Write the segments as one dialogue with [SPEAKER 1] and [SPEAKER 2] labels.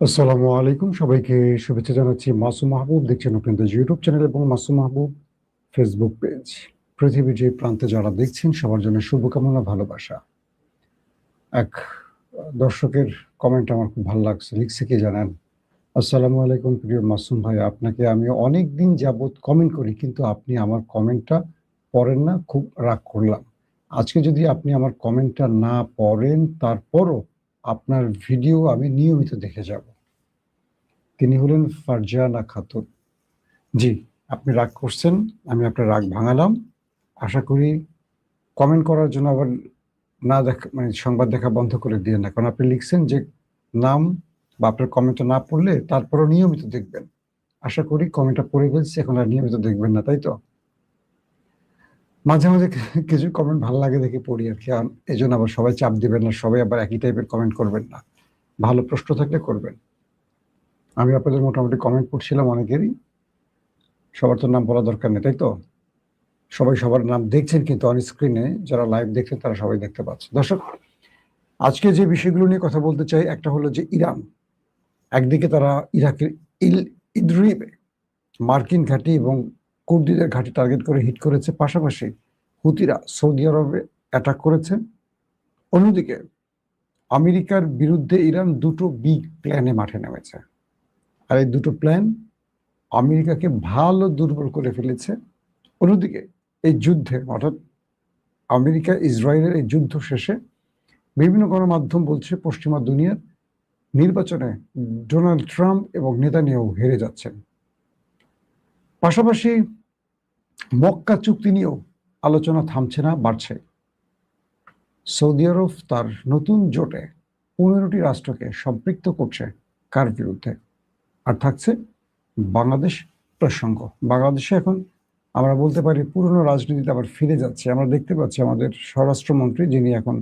[SPEAKER 1] আসসালামু আলাইকুম, সবাইকে শুভেচ্ছা জানাচ্ছি। মাসুম মাহবুব দেখছেন আপনাদের ইউটিউব চ্যানেল এবং মাসুম মাহবুব ফেসবুক পেজ। পৃথিবীর যে প্রান্তে যারা দেখছেন সবার জন্য শুভকামনা, ভালোবাসা। এক দর্শকের কমেন্ট আমার খুব ভালো লাগছে, লিখছে কি জানেন? আসসালামু আলাইকুম প্রিয় মাসুম ভাই, আপনাকে আমি অনেক দিন যাবত কমেন্ট করি কিন্তু আপনি আমার কমেন্টটা পড়েন না, খুব রাগ করলাম। আজকে যদি আপনি আমার কমেন্টটা না পড়েন তারপরও আপনার ভিডিও আমি নিয়মিত দেখে যাব। তিনি হলেন ফারজানা খাতুন। জি, আপনি রাগ করছেন, আমি আপনার রাগ ভাঙালাম। আশা করি কমেন্ট করার জন্য আবার না দেখা মানে সংবাদ দেখা বন্ধ করে দিয়েন না। কারণ আপনি লিখছেন যে নাম বা আপনার কমেন্টটা না পড়লে তারপরও নিয়মিত দেখবেন। আশা করি কমেন্টটা পড়ে ফেলছি, এখন আর নিয়মিত দেখবেন না, তাই তো? মাঝে, মাঝে কিছু কমেন্ট ভাল লাগে দেখে পড়ি আরকি। এজন্য আবার সবাই চাপ দিবেন না, সবাই আবার একই টাইপের কমেন্ট করবেন না। ভালো প্রশ্ন থাকলে করবেন। আমি আপনাদের মোটামুটি কমেন্ট পড়ছিলাম অনেকেরই। সবার তো নাম বলা দরকার নেই, তাই তো? সবাই সবার নাম দেখছেন কিন্তু অন স্ক্রিনে যারা লাইভ দেখছেন তারা সবাই দেখতে পাচ্ছে। দর্শক, আজকে যে বিষয়গুলো নিয়ে কথা বলতে চাই, একটা হলো যে ইরান। একদিকে তারা ইরাকের ইদরিবে মার্কিন ঘাঁটি এবং কুর্দিদের ঘাঁটি টার্গেট করে হিট করেছে। পাশাপাশি হুতিরা সৌদি আরবে অ্যাটাক করেছে। অন্যদিকে আমেরিকার বিরুদ্ধে ইরান দুটো বিগ প্ল্যানে মাঠে নেমেছে। আর এই দুটো প্ল্যান আমেরিকাকে ভালো দুর্বল করে ফেলেছে। অন্যদিকে এই যুদ্ধে অর্থাৎ আমেরিকা ইসরায়েলের এই যুদ্ধ শেষে বিভিন্ন গণমাধ্যম বলছে পশ্চিমা দুনিয়ার নির্বাচনে ডোনাল্ড ট্রাম্প এবং নেতানিয়াহু হেরে যাচ্ছেন। পাশাপাশি মক্কা চুক্তি নিয়েও আলোচনা থামছে না, বাড়ছে। সৌদি আরব তার নতুন জোটে 15টি রাষ্ট্রকে সম্পৃক্ত করছে কার বিরুদ্ধে? আর থাকছে বাংলাদেশ প্রসঙ্গ। বাংলাদেশে এখন আমরা বলতে পারি পুরনো রাজনীতিতে আবার ফিরে যাচ্ছে। আমরা দেখতে পাচ্ছি আমাদের স্বরাষ্ট্রমন্ত্রী, যিনি এখন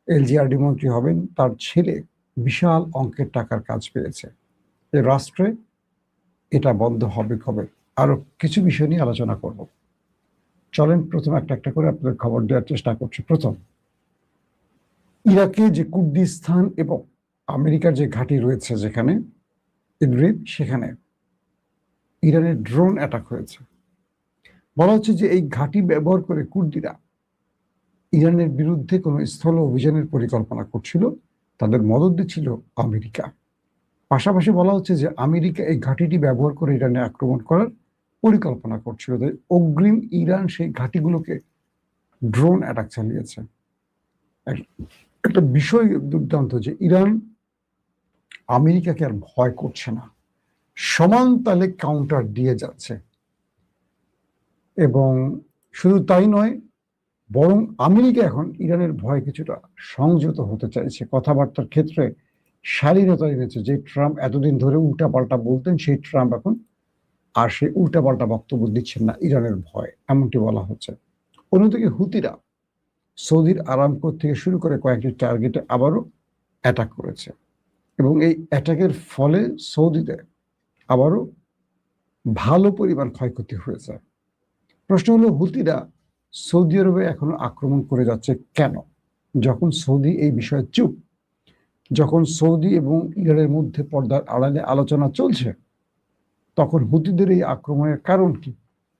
[SPEAKER 1] এলজিআরডি মন্ত্রী হবেন, তার ছেলে বিশাল অঙ্কের টাকার কাজ পেয়েছে। এ রাষ্ট্রে এটা বন্ধ হবে কবে? আরো কিছু বিষয় নিয়ে আলোচনা করব। চলেন প্রথম একটা একটা করে আপনাদের খবর দেওয়ার চেষ্টা করছি। প্রথম, ইরাকে যে কুর্দিস্তান এবং আমেরিকার যে ঘাঁটি রয়েছে যেখানে ইদরিব, সেখানে ইরানের ড্রোন অ্যাটাক হয়েছে। বলা হচ্ছে যে এই ঘাঁটি ব্যবহার করে কুর্দিরা ইরানের বিরুদ্ধে কোনো স্থল অভিযানের পরিকল্পনা করছিল। তাদের মদত দিচ্ছিল আমেরিকা। পাশাপাশি বলা হচ্ছে যে আমেরিকা এই ঘাঁটিটি ব্যবহার করে ইরানে আক্রমণ করার পরিকল্পনা করছিল। তাই অগ্রিম ইরান সেই ঘাঁটিগুলোকে ড্রোন অ্যাটাক চালিয়েছে। একটা বিষয় দুর্দান্ত যে ইরান আমেরিকাকে আর ভয় করছে না, সমান তালে কাউন্টার দিয়ে যাচ্ছে। এবং শুধু তাই নয়, বরং আমেরিকা এখন ইরানের ভয় কিছুটা সংযত হতে চাইছে। কথাবার্তার ক্ষেত্রে শালীনতা এনেছে। যে ট্রাম্প এতদিন ধরে উল্টাপাল্টা বলতেন, সেই ট্রাম্প এখন আর সেই উল্টাপাল্টা বক্তব্য দিচ্ছেন না ইরানের ভয়, এমনটি বলা হচ্ছে। অন্যদিকে হুতিরা সৌদির আরামকো থেকে শুরু করে কয়েকটি টার্গেটে আবারও অ্যাটাক করেছে এবং এই অ্যাটাকের ফলে সৌদিতে আবারও ভালো পরিমাণ ক্ষয়ক্ষতি হয়েছে। প্রশ্ন হলো, হুতিরা সৌদি আরবে এখনো আক্রমণ করে যাচ্ছে কেন? যখন সৌদি এই বিষয়ে চুপ, যখন সৌদি এবং ইরানের মধ্যে পর্দার আড়ালে আলোচনা চলছে, তখন হুতিদের এই আক্রমণের কারণ কি?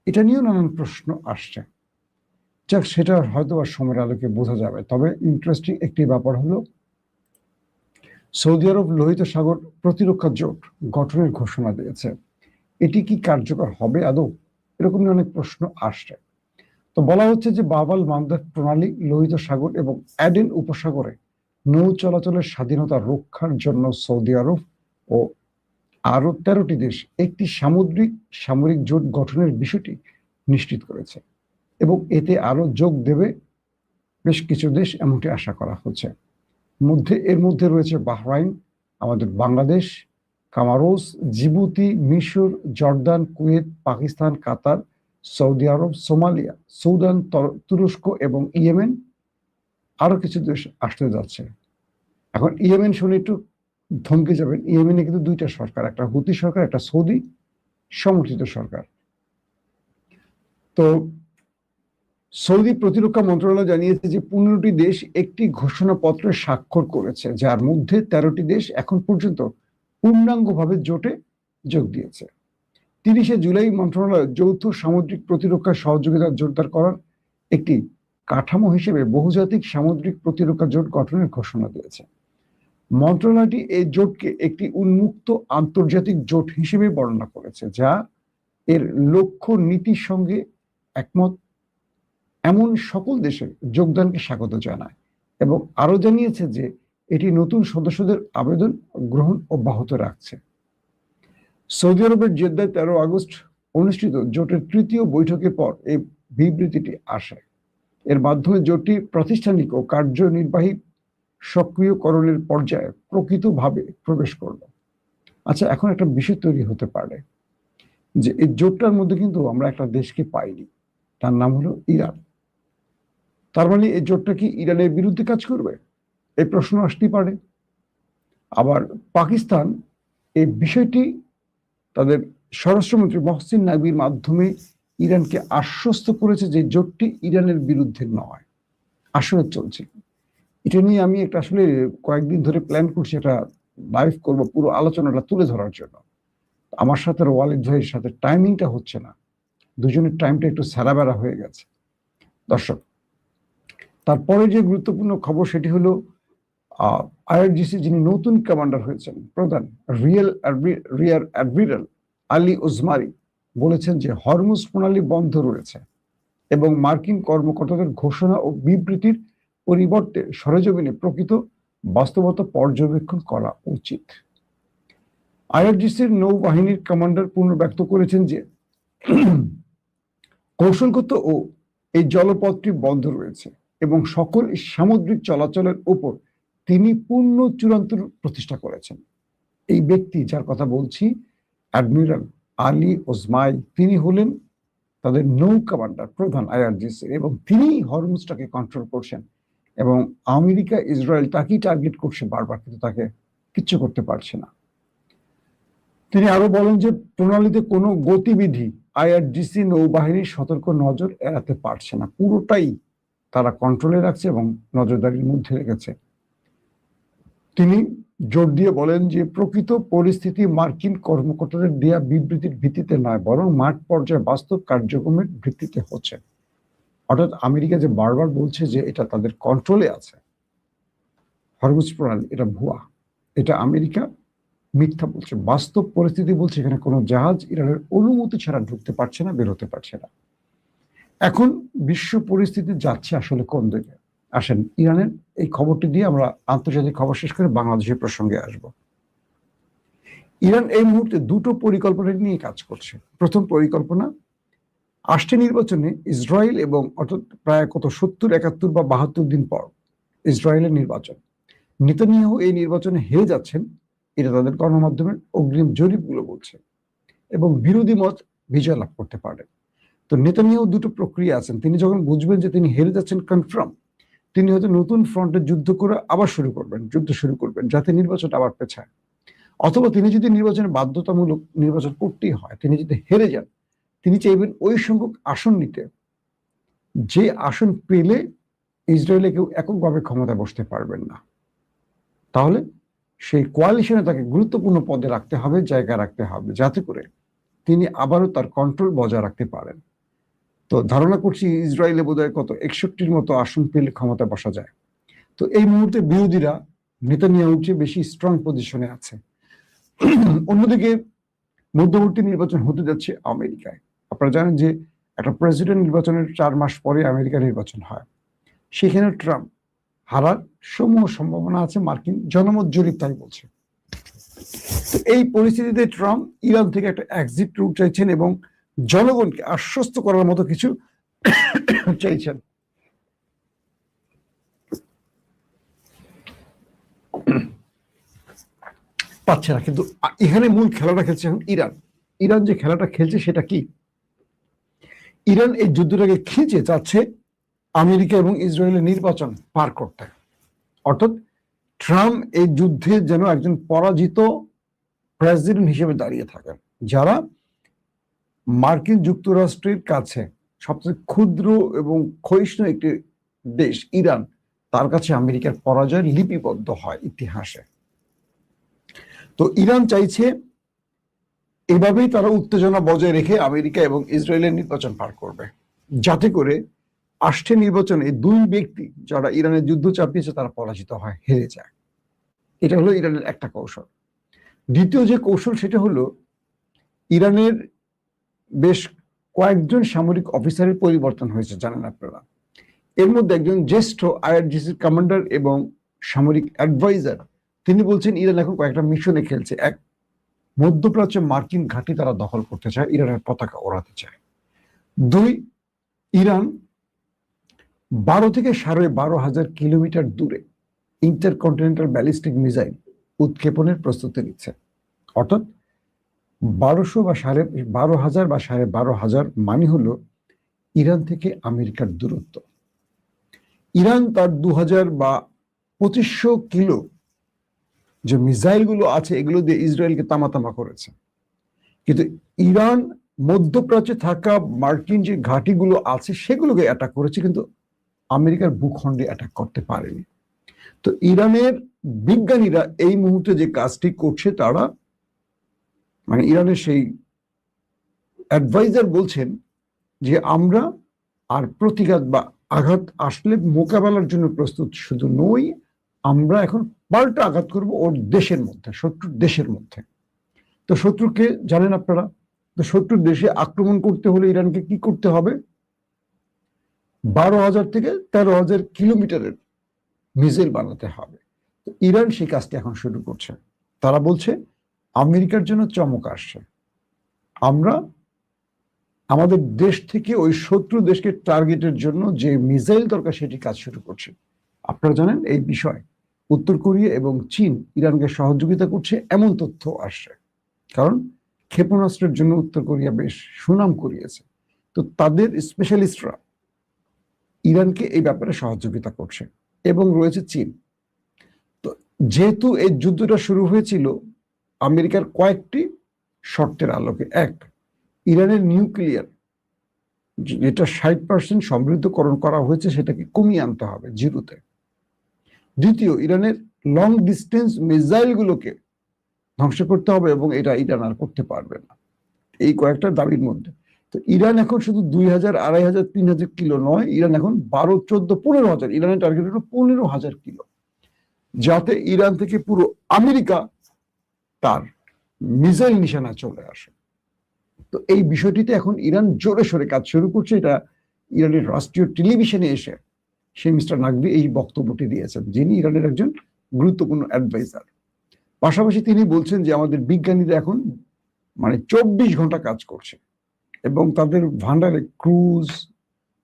[SPEAKER 1] এটা নিয়েও নানান প্রশ্ন আসছে। যাক, সেটা হয়তো বা সময়ের আলোকে বোঝা যাবে। তবে ইন্টারেস্টিং একটি ব্যাপার হলো, সৌদি আরব লোহিত সাগর প্রতিরক্ষা জোট গঠনের ঘোষণা দিয়েছে। এটি কি কার্যকর হবে আদৌ? এরকম অনেক প্রশ্ন আসছে। তো বলা হচ্ছে যে বাব-আল মানদেব প্রণালী লোহিত সাগর এবং অ্যাডেন উপসাগরে নৌ চলাচলের স্বাধীনতা রক্ষার জন্য সৌদি আরব ও আরো 13টি দেশ একটি সামরিক জোট গঠনের বিষয়টি নিশ্চিত করেছে এবং এতে আরো যোগ দেবে বেশ কিছু দেশ, এমনটি আশা করা হচ্ছে। এর মধ্যে রয়েছে বাহরাইন, আমাদের বাংলাদেশ, কামারোস, জিবুতি, মিশর, জর্দান, কুয়েত, পাকিস্তান, কাতার, সৌদি আরব, সোমালিয়া, সুদান, তুরস্ক এবং ইয়েমেন। আরো কিছু দেশ আসতে যাচ্ছে। এখন ইয়েমেন শুনে একটু থমকে যাবেন। ইয়েমেনে কিন্তু দুইটা সরকার, একটা হুতি সরকার, একটা সৌদি সমর্থিত সরকার। তো সৌদি প্রতিরক্ষা মন্ত্রণালয় জানিয়েছে যে 15টি দেশ একটি ঘোষণাপত্রে স্বাক্ষর করেছে, যার মধ্যে 13টি দেশ এখন পর্যন্ত পূর্ণাঙ্গভাবে জোটে যোগ দিয়েছে। 30শে জুলাই মন্ত্রণালয় যৌথ সামুদ্রিক প্রতিরক্ষা সহযোগিতা জোরদার করার একটি কাঠামো হিসেবে বহুজাতিক সামুদ্রিক প্রতিরক্ষা জোট গঠনের ঘোষণা দিয়েছে। মন্ত্রণালয়টি এই জোটকে একটি উন্মুক্ত আন্তর্জাতিক জোট হিসেবে বর্ণনা করেছে, যা এর লক্ষ্য নীতির সঙ্গে একমত এমন সকল দেশের যোগদানকে স্বাগত জানায় এবং আরো জানিয়েছে যে এটি নতুন সদস্যদের আবেদন গ্রহণ অব্যাহত রাখছে। সৌদি আরবের জেদ্দায় 13 আগস্ট অনুষ্ঠিত জোটের তৃতীয় বৈঠকের পর এই বিবৃতিটি আসে। এর মাধ্যমে জোটটি প্রাতিষ্ঠানিক ও কার্যনির্বাহী সক্রিয়করণের পর্যায়ে প্রকৃতভাবে প্রবেশ করল। আচ্ছা, এখন একটা বিষয় তৈরি হতে পারে যে এই জোটটার মধ্যে কিন্তু আমরা একটা দেশকে পাইনি, তার নাম হলো ইরান। তার মানে এই জোটটা কি ইরানের বিরুদ্ধে কাজ করবে, এই প্রশ্ন আসতেই পারে। আবার পাকিস্তান এই বিষয়টি তাদের স্বরাষ্ট্রমন্ত্রী মহসিন নাকভির মাধ্যমে ইরানকে আশ্বস্ত করেছে যে জোটটি ইরানের বিরুদ্ধে নয়, আসলে চলছে। এটা নিয়ে আমি একটা আসলে কয়েকদিন ধরে প্ল্যান করছি, এটা লাইভ করবো, পুরো আলোচনাটা তুলে ধরার জন্য। আমার সাথে ওয়ালিদ ভাইয়ের সাথে টাইমিংটা হচ্ছে না, দুজনের টাইমটা একটু স্যারাবেরা হয়ে গেছে। দর্শক, তারপরে যে গুরুত্বপূর্ণ খবর সেটি হলো আইআরজিসি যিনি নতুন কমান্ডার হয়েছেন, প্রধান রিয়ার অ্যাডমিরাল আলী ওসমানী বলেছেন যে হরমুজ প্রণালী বন্ধ রয়েছে এবং মার্কিন কর্মকর্তাদের ঘোষণা ও বিবৃতির পরিবর্তে সরেজমিনে প্রকৃত বাস্তবতা পর্যবেক্ষণ করা উচিত। আইআরজিসির নৌবাহিনীর কমান্ডার পুনর্ব্যক্ত করেছেন যে কৌশলগত ও এই জলপথটি বন্ধ রয়েছে এবং সকল সামুদ্রিক চলাচলের উপর তিনি পূর্ণ চূড়ান্ত প্রতিষ্ঠা করেছেন। এই ব্যক্তি যার কথা বলছি, অ্যাডমিরাল আলী ওসমাই, তিনি হলেন তাদের নৌ কমান্ডার প্রধান আইআরজিসি এবং তিনি হরমুজটাকে কন্ট্রোল করছেন এবং আমেরিকা ইসরায়েল তাকেই টার্গেট করছে বারবার, কিন্তু তাকে কিচ্ছু করতে পারছে না। তিনি আরো বলেন যে প্রণালীতে কোনো গতিবিধি আইআরজিসি নৌবাহিনীর সতর্ক নজর এড়াতে পারছে না, পুরোটাই তারা কন্ট্রোলে রাখছে এবং নজরদারির মধ্যে রেখেছে। তিনি জোর দিয়ে বলেন যে প্রকৃত পরিস্থিতি মার্কিন কর্মকর্তাদের দেয়া বিবৃতির ভিত্তিতে নয়, বরং মাঠ পর্যায়ে বাস্তব কার্যক্রমের ভিত্তিতে হচ্ছে। অর্থাৎ আমেরিকা যে বারবার বলছে যে এটা তাদের কন্ট্রোলে আছে হরমুজ প্রণালী, এটা ভুয়া, এটা আমেরিকা মিথ্যা বলছে। বাস্তব পরিস্থিতি বলছে এখানে কোনো জাহাজ ইরানের অনুমতি ছাড়া ঢুকতে পারছে না, বেরোতে পারছে না। এখন বিশ্ব পরিস্থিতি যাচ্ছে আসলে কোন দিকে? আসেন ইরানের এই খবরটি দিয়ে আমরা আন্তর্জাতিক খবর শেষ করে বাংলাদেশের প্রসঙ্গে আসব। ইরান এই মুহূর্তে দুটো পরিকল্পনা নিয়ে কাজ করছে। প্রথম পরিকল্পনা, আসছে নির্বাচনে ইসরায়েল এবং অর্থাৎ প্রায় 70, 71 বা 72 দিন পর ইসরায়েলের নির্বাচন। নেতানিয়াহু এই নির্বাচনে হেরে যাচ্ছেন, এটা তাদের গণমাধ্যমের অগ্রিম জরিপগুলো বলছে, এবং বিরোধী মত বিজয় লাভ করতে পারে। তো নেতানিয়াহু দুটো প্রক্রিয়া আছেন, তিনি যখন বুঝবেন যে তিনি হেরে যাচ্ছেন কনফার্ম, তিনি হয়তো নতুন ফ্রন্টে যুদ্ধ করে আবার যুদ্ধ শুরু করবেন যাতে নির্বাচন আবার পেছায়। অথবা তিনি যদি নির্বাচনে বাধ্যতামূলক নির্বাচন করতেই হয়, তিনি যদি হেরে যান, তিনি চাইবেন ওই সংখ্যক আসন নিতে যে আসন পেলে ইসরায়েলে কেউ এককভাবে ক্ষমতায় বসতে পারবেন না। তাহলে সেই কোয়ালিশনে তাকে গুরুত্বপূর্ণ পদে রাখতে হবে, জায়গায় রাখতে হবে, যাতে করে তিনি আবারও তার কন্ট্রোল বজায় রাখতে পারেন। তো ধারণা করছি ইসরায়েলে বোধহয় 61র মতো আসন পেলে ক্ষমতায় বসা যায়। তো এই মুহূর্তে বিরোধীরা নেতানিয়াহুর চেয়ে বেশি স্ট্রং পজিশনে আছে। অন্যদিকে মধ্যবর্তী নির্বাচন হতে যাচ্ছে আমেরিকায়। আপনারা জানেন যে একটা প্রেসিডেন্ট নির্বাচনের 4 মাস পরে আমেরিকা নির্বাচন হয়। সেখানে ট্রাম্প হারার সমূহ সম্ভাবনা আছে, মার্কিন জনমত জরিপ তাই বলছে। তো এই পরিস্থিতিতে ট্রাম্প ইরান থেকে একটা এক্সিট রুট চাইছেন এবং জনগণকে আশ্বস্ত করার মতো কিছু চাইছেন। পাচ্ছে না, কিন্তু এখানে মূল খেলাটা খেলছে এখন ইরান। ইরান যে খেলাটা খেলছে সেটা কি? ইরান এই যুদ্ধটাকে খিঁচে চাচ্ছে আমেরিকা এবং ইসরায়েলের নির্বাচন পার করতে। অর্থাৎ ট্রাম্প এই যুদ্ধে যেন একজন পরাজিত প্রেসিডেন্ট হিসেবে দাঁড়িয়ে থাকেন। যারা মার্কিন যুক্তরাষ্ট্রের কাছে সবচেয়ে ক্ষুদ্র এবং ক্ষয়িষ্ণু একটি দেশ ইরান, তার কাছে আমেরিকার পরাজয় লিপিবদ্ধ হয় ইতিহাসে। তো ইরান চাইছে এভাবেই তারা উত্তেজনা বজায় রেখে আমেরিকা এবং ইসরায়েলের নির্বাচন পার করবে, যাতে করে আসছে নির্বাচনে দুই ব্যক্তি যারা ইরানের যুদ্ধ চাপিয়েছে তারা পরাজিত হয়, হেরে যায়। এটা হলো ইরানের একটা কৌশল। দ্বিতীয় যে কৌশল সেটা হলো ইরানের বেশ কয়েকজন সামরিক অফিসারের পরিবর্তন হয়েছে, জানেন আপনারা। এর মধ্যে একজন জ্যেষ্ঠ আইআরজিসির কমান্ডার এবং সামরিক অ্যাডভাইজার, তিনি বলছেন ইরান এখন কয়েকটা মিশনে খেলছে। এক, মধ্যপ্রাচ্যে মার্কিন ঘাঁটি তারা দখল করতে চায়, ইরানের পতাকা ওড়াতে চায়। দুই, ইরান 12 থেকে 12,500 কিলোমিটার দূরে ইন্টারকন্টিনেন্টাল ব্যালিস্টিক মিসাইল উৎক্ষেপণের প্রস্তুতি নিচ্ছে। অর্থাৎ 1200 বা 12,500 বা 12,500 মানে হলো ইরান থেকে আমেরিকার দূরত্ব। ইরান তার 2000 বা 2500 কিলো যে মিসাইলগুলো আছে এগুলো দিয়ে ইসরায়েলকে তামাতামা করেছে, কিন্তু ইরান মধ্যপ্রাচ্যে থাকা মার্কিন যে ঘাঁটিগুলো আছে সেগুলোকে অ্যাটাক করেছে, কিন্তু আমেরিকার ভূখণ্ডে অ্যাটাক করতে পারেনি। তো ইরানের বিজ্ঞানীরা এই মুহূর্তে যে কাজটি করছে, তারা মানে ইরানের সেই অ্যাডভাইজার বলছেন যে আমরা আর প্রতিঘাত বা আঘাত আসলে মোকাবেলার জন্য প্রস্তুত শুধু নই, আমরা এখন পাল্টা আঘাত করব ওর দেশের মধ্যে, শত্রুর দেশের মধ্যে। তো শত্রুকে জানেন আপনারা, তো শত্রুর দেশে আক্রমণ করতে হলে ইরানকে কি করতে হবে? 12,000 থেকে 13,000 কিলোমিটারের মিসাইল বানাতে হবে। তো ইরান সেই কাজটি এখন শুরু করছে। তারা বলছে আমেরিকার জন্য চমক আসছে, আমরা আমাদের দেশ থেকে ওই শত্রু দেশকে টার্গেটের জন্য যে মিসাইল দরকার সেটি কাজ শুরু করছে। আপনারা জানেন এই বিষয় উত্তর কোরিয়া এবং চীন ইরানকে সহযোগিতা করছে এমন তথ্য আসছে, কারণ ক্ষেপণাস্ত্রের জন্য উত্তর কোরিয়া বেশ সুনাম কুড়িয়েছে। তো তাদের স্পেশালিস্টরা ইরানকে এই ব্যাপারে সহযোগিতা করছে এবং রয়েছে চীন। তো যেহেতু এই যুদ্ধটা শুরু হয়েছিল আমেরিকার কয়েকটি শর্তের আলোকে, এক, ইরানের নিউক্লিয়ার যেটা 60% সমৃদ্ধকরণ করা হয়েছে সেটাকে কমিয়ে আনতে হবে জিরোতে। দ্বিতীয়, ইরানের লং ডিস্টেন্স মিসাইলগুলোকে ধ্বংস করতে হবে এবং এটা ইরান আর করতে পারবে না, এই কয়েকটা দাবির মধ্যে। তো ইরান এখন শুধু 2,000, 2,500, 3,000 কিলো নয়, ইরান এখন 12, 14, 15,000, ইরানের টার্গেট হলো 15,000 কিলো, যাতে ইরান থেকে পুরো আমেরিকা তার মিসাইল নিশানা চলে আসে। তো এই বিষয়টিতে এখন ইরান জোরে সোরে কাজ শুরু করছে। এটা ইরানের রাষ্ট্রীয় টেলিভিশনে এসে সেই মিস্টার নাকভি এই বক্তব্যটি দিয়েছেন, যিনি ইরানের একজন গুরুত্বপূর্ণ অ্যাডভাইজার। পাশাপাশি তিনি বলছেন যে আমাদের বিজ্ঞানীরা এখন 24 ঘন্টা কাজ করছে এবং তাদের ভান্ডারে ক্রুজ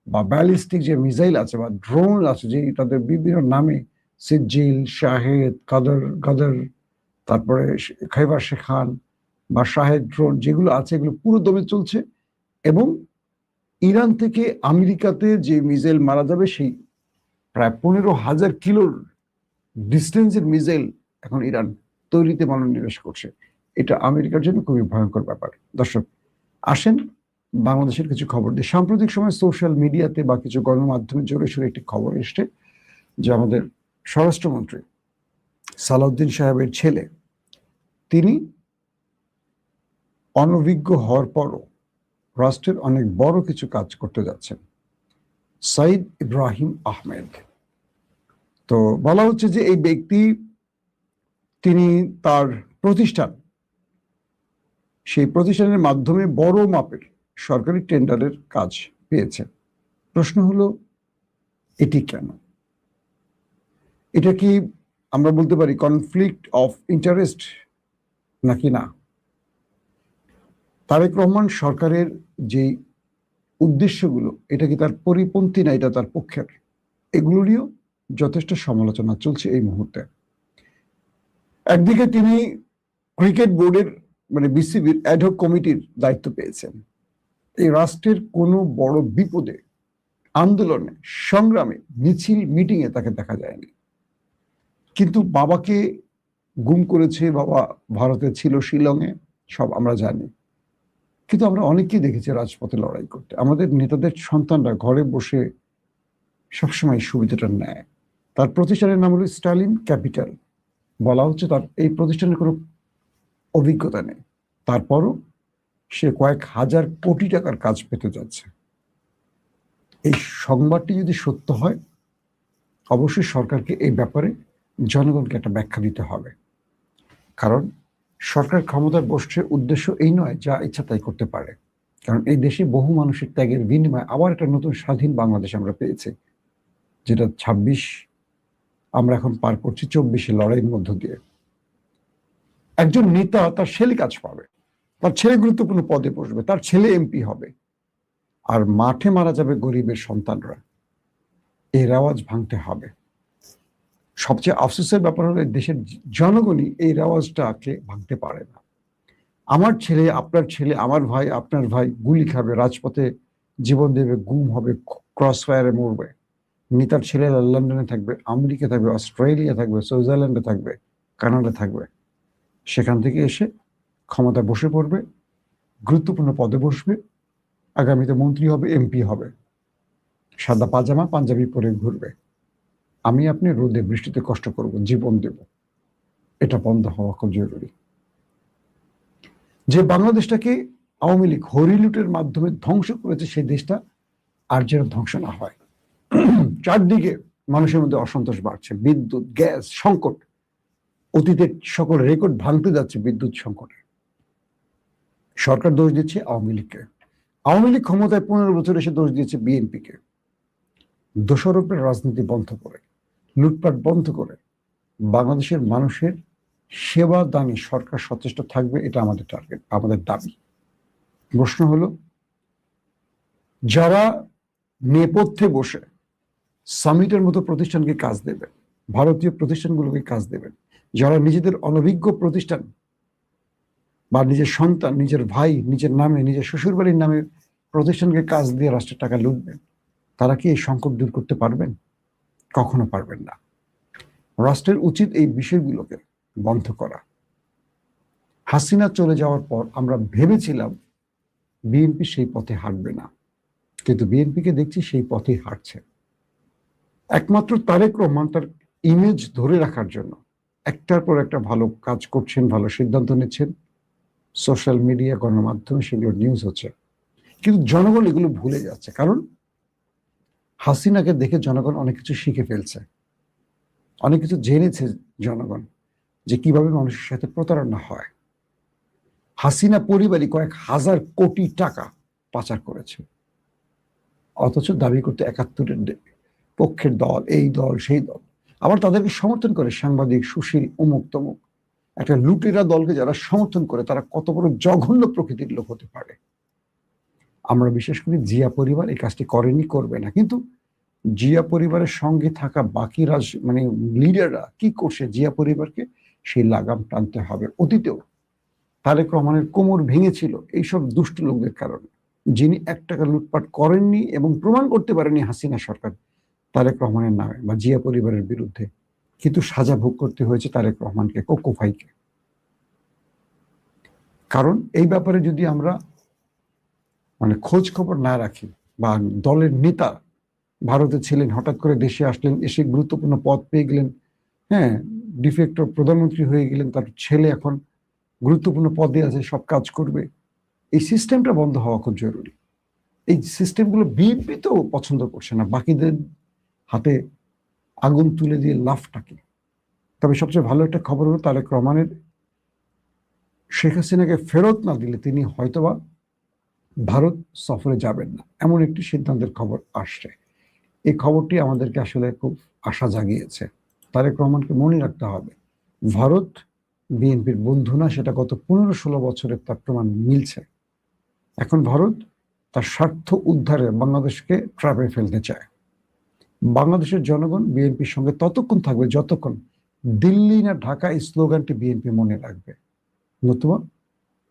[SPEAKER 1] বা ব্যালিস্টিক যে মিসাইল আছে বা ড্রোন আছে, যে তাদের বিভিন্ন নামে সিজিল, শাহেদ, গদর, তারপরে খাইবার শেখান বা শাহেদ ড্রোন যেগুলো আছে এগুলো পুরো দমে চলছে। এবং ইরান থেকে আমেরিকাতে যে মিসাইল মারা যাবে সেই প্রায় 15,000 কিলোর ডিস্টেন্সের মিসাইল এখন ইরান তৈরিতে মনোনিবেশ করছে। এটা আমেরিকার জন্য খুবই ভয়ঙ্কর ব্যাপার। দর্শক, আসেন বাংলাদেশের কিছু খবর দিয়ে। সাম্প্রতিক সময় সোশ্যাল মিডিয়াতে বা কিছু গণমাধ্যমে জোরে সোরে একটি খবর এসছে যে আমাদের স্বরাষ্ট্রমন্ত্রী সালাউদ্দিন সাহেবের ছেলে, তিনি অনভিজ্ঞ হওয়ার পরও রাষ্ট্রের অনেক বড় কিছু কাজ করতে যাচ্ছেন, সাইদ ইব্রাহিম আহমেদ। তো বলা হচ্ছে যে এই ব্যক্তি, তিনি তার প্রতিষ্ঠান, সেই প্রতিষ্ঠানের মাধ্যমে বড় মাপের সরকারি টেন্ডারের কাজ পেয়েছেন। প্রশ্ন হলো এটি কেন? এটা কি আমরা বলতে পারি কনফ্লিক্ট অফ ইন্টারেস্ট নাকি না? তারেক রহমান সরকারের যে উদ্দেশ্যগুলো, এটা কি তার পরিপন্থী না এটা তার পক্ষের? এগুলো নিয়েও যথেষ্ট সমালোচনা চলছে এই মুহূর্তে। একদিকে তিনি ক্রিকেট বোর্ডের বিসিবির অ্যাডহক কমিটির দায়িত্ব পেয়েছেন। এই রাষ্ট্রের কোনো বড় বিপদে, আন্দোলনে, সংগ্রামে, মিছিল, মিটিংয়ে তাকে দেখা যায়নি। কিন্তু বাবাকে গুম করেছে, বাবা ভারতে ছিল, শিলংয়ে, সব আমরা জানি। কিন্তু আমরা অনেকেই দেখেছি রাজপথে লড়াই করতে। আমাদের নেতাদের সন্তানরা ঘরে বসে সবসময় সুবিধাটা নেয়। তার প্রতিষ্ঠানের নাম হলো স্টালিন ক্যাপিটাল। বলা হচ্ছে তার এই প্রতিষ্ঠানের কোনো অভিজ্ঞতা নেই, তারপরও সে কয়েক হাজার কোটি টাকার কাজ পেতে যাচ্ছে। এই সংবাদটি যদি সত্য হয়, অবশ্যই সরকারকে এই ব্যাপারে জনগণকে একটা ব্যাখ্যা দিতে হবে। কারণ সরকার ক্ষমতায় বসছে উদ্দেশ্য এই নয় যা ইচ্ছা তাই করতে পারে। কারণ এই দেশে বহু মানুষের ত্যাগের বিনিময়ে আবার একটা নতুন স্বাধীন বাংলাদেশ আমরা পেয়েছি, যেটা ২৬ আমরা এখন পার করছি ২৪-এ লড়াইয়ের মধ্য দিয়ে। একজন নেতা তার ছেলে কাজ পাবে, তার ছেলে গুরুত্বপূর্ণ পদে বসবে, তার ছেলে এমপি হবে, আর মাঠে মারা যাবে গরিবের সন্তানরা। এই রেওয়াজ ভাঙতে হবে। সবচেয়ে আফসোসের ব্যাপার হলো দেশের জনগণই এই রেওয়াজটাকে ভাঙতে পারে না। আমার ছেলে, আপনার ছেলে, আমার ভাই, আপনার ভাই গুলি খাবে, রাজপথে জীবন দেবে, গুম হবে, ক্রস ফায়ারে মরবে। নেতার ছেলে লন্ডনে থাকবে, আমেরিকা থাকবে, অস্ট্রেলিয়া থাকবে, সুইজারল্যান্ডে থাকবে, কানাডা থাকবে। সেখান থেকে এসে ক্ষমতায় বসে পড়বে, গুরুত্বপূর্ণ পদে বসবে, আগামীতে মন্ত্রী হবে, এমপি হবে, সাদা পাজামা পাঞ্জাবি পরে ঘুরবে। আমি আপনি রোদে বৃষ্টিতে কষ্ট করব, জীবন দেব। এটা বন্ধ হওয়া খুব জরুরি। যে বাংলাদেশটাকে আওয়ামী লীগ হরিলুটের মাধ্যমে ধ্বংস করেছে, সেই দেশটা আর যেন ধ্বংস না হয়। চারদিকে মানুষের মধ্যে অসন্তোষ বাড়ছে, বিদ্যুৎ, গ্যাস সংকট, অতীতের সকল রেকর্ড ভাঙতে যাচ্ছে বিদ্যুৎ সংকটে। সরকার দোষ দিচ্ছে আওয়ামী লীগকে, আওয়ামী লীগ ক্ষমতায় 15 বছর এসে দোষ দিয়েছে বিএনপিকে। দোষারোপের রাজনীতি বন্ধ করে, লুটপাট বন্ধ করে বাংলাদেশের মানুষের সেবা দানে সরকার সচেষ্ট থাকবে, এটা আমাদের টার্গেট, আমাদের দাবি। প্রশ্ন হলো, যারা নেপথ্যে বসে সামিটের মতো প্রতিষ্ঠানকে কাজ দেবেন, ভারতীয় প্রতিষ্ঠানগুলোকে কাজ দেবেন, যারা নিজেদের অনভিজ্ঞ প্রতিষ্ঠান বা নিজের সন্তান, নিজের ভাই, নিজের নামে, নিজের শ্বশুরবাড়ির নামে প্রতিষ্ঠানকে কাজ দিয়ে রাষ্ট্রের টাকা লুটবেন, তারা কি এই সংকট দূর করতে পারবেন? কখনো পারবেন না। রাষ্ট্রের উচিত এই বিষয়গুলোকে বন্ধ করা। হাসিনা চলে যাওয়ার পর আমরা ভেবেছিলাম বিএনপি সেই পথে হাঁটবে না, কিন্তু বিএনপিকে দেখছি সেই পথেই হাঁটছে। একমাত্র তারেক রহমান তার ইমেজ ধরে রাখার জন্য একটার পর একটা ভালো কাজ করছেন, ভালো সিদ্ধান্ত নিচ্ছেন, সোশ্যাল মিডিয়া, গণমাধ্যমে সেগুলো নিউজ হচ্ছে, কিন্তু জনগণ এগুলো ভুলে যাচ্ছে। কারণ হাসিনাকে দেখে জনগণ অনেক কিছু শিখে ফেলছে, অনেক কিছু জেনেছে জনগণ, যে কিভাবে মানুষের সাথে প্রতারণা হয়। হাসিনা পরিবারই কয়েক হাজার কোটি টাকা পাচার করেছে, অথচ দাবি করতে ৭১-এর পক্ষের দল, এই দল সেই দল, আবার তাদেরকে সমর্থন করে সাংবাদিক, সুশীল, অমুক তমুক। একটা লুটেরা দলকে যারা সমর্থন করে তারা কত বড় জঘন্য প্রকৃতির লোক হতে পারে। আমরা বিশেষ করে জিয়া পরিবার এই কাজটি করেনি, করবে না, কিন্তু জিয়া পরিবারের সঙ্গে থাকা বাকি লিডাররা কি করছে, জিয়া পরিবারকে সেই লাগাম টানতে হবে। অতীতেও তারেক রহমানের কোমর ভেঙেছিল এইসব দুষ্ট লোকদের কারণে, যিনি ১ টাকা লুটপাট করেননি এবং প্রমাণ করতে পারেনি হাসিনা সরকার তারেক রহমানের নামে বা জিয়া পরিবারের বিরুদ্ধে, কিন্তু সাজা ভোগ করতে হয়েছে তারেক রহমানকে, কোকো ভাইকে। কারণ এই ব্যাপারে যদি আমরা খোঁজ খবর না রাখি, বা দলের নেতা ভারতে ছিলেন, হঠাৎ করে দেশে আসলেন, এসে গুরুত্বপূর্ণ পদ পেয়ে গেলেন, হ্যাঁ, ডিফেক্টর প্রধানমন্ত্রী হয়ে গেলেন, তার ছেলে এখন গুরুত্বপূর্ণ পদে আছে, সব কাজ করবে, এই সিস্টেমটা বন্ধ হওয়া খুব জরুরি। এই সিস্টেমগুলো বিএনপি তো পছন্দ করছে না, বাকিদের হাতে আগুন তুলে দিয়ে লাফটাকে। তবে সবচেয়ে ভালো একটা খবর হলো তারেক রহমানের শেখ হাসিনাকে ফেরত না দিলে তিনি হয়তোবা ভারত সফরে যাবেন না, এমন একটি সিদ্ধান্তের খবর আসছে। এই খবরটি আমাদেরকে আসলে খুব আশা জাগিয়েছে। তারেক রহমানকে মনে রাখতে হবে, ভারত বিএনপির বন্ধু না, সেটা গত ১৫-১৬ বছরের তার প্রমাণ মিলছে। এখন ভারত তার স্বার্থ উদ্ধারে বাংলাদেশকে ট্র্যাপে ফেলতে চায়। বাংলাদেশের জনগণ বিএনপির সঙ্গে ততক্ষণ থাকবে যতক্ষণ দিল্লি না ঢাকা এই স্লোগানটি বিএনপি মনে রাখবে। নতুবা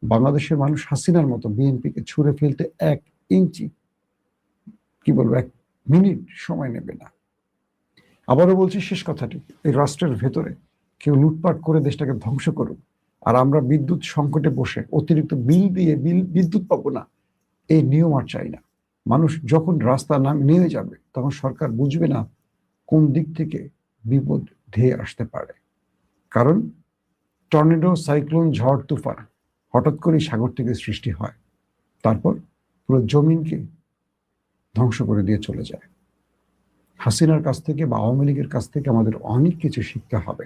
[SPEAKER 1] বাংলাদেশের মানুষ হাসিনার মতো বিএনপিকে ছুঁড়ে ফেলতে ১ ইঞ্চি, ১ মিনিট সময় নেবে না। আবারও বলছি, শেষ কথাটি, এই রাষ্ট্রের ভেতরে কেউ লুটপাট করে দেশটাকে ধ্বংস করুক, আর আমরা বিদ্যুৎ সংকটে বসে অতিরিক্ত বিল দিয়ে বিদ্যুৎ পাবো না, এই নিয়ম আর চাই না। মানুষ যখন রাস্তা নেমে যাবে তখন সরকার বুঝবে না কোন দিক থেকে বিপদ ধেয়ে আসতে পারে। কারণ টর্নেডো, সাইক্লোন, ঝড় তুফান হঠাৎ করে সাগর থেকে সৃষ্টি হয়, তারপর পুরো জমিনকে ধ্বংস করে দিয়ে চলে যায়। হাসিনার কাছ থেকে বা আওয়ামী লীগের কাছ থেকে আমাদের অনেক কিছু শিখতে হবে,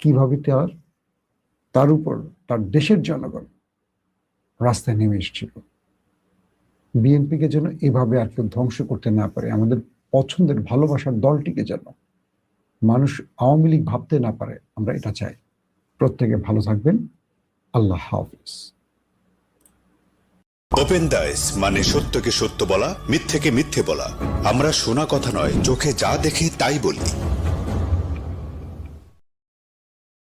[SPEAKER 1] কিভাবে তার উপর তার দেশের জনগণ রাস্তায় নেমে এসেছিল। বিএনপিকে যেন এভাবে আর কেউ ধ্বংস করতে না পারে, আমাদের পছন্দের ভালোবাসার দলটিকে যেন মানুষ আওয়ামী লীগ ভাবতে না পারে, আমরা এটা চাই। প্রত্যেকে ভালো থাকবেন। আল্লাহ হাফিজ।
[SPEAKER 2] ওপেন দাইস মানে সত্যকে সত্য বলা, মিথ্যেকে মিথ্যে বলা। আমরা শোনা কথা নয়, চোখে যা দেখি তাই বলি।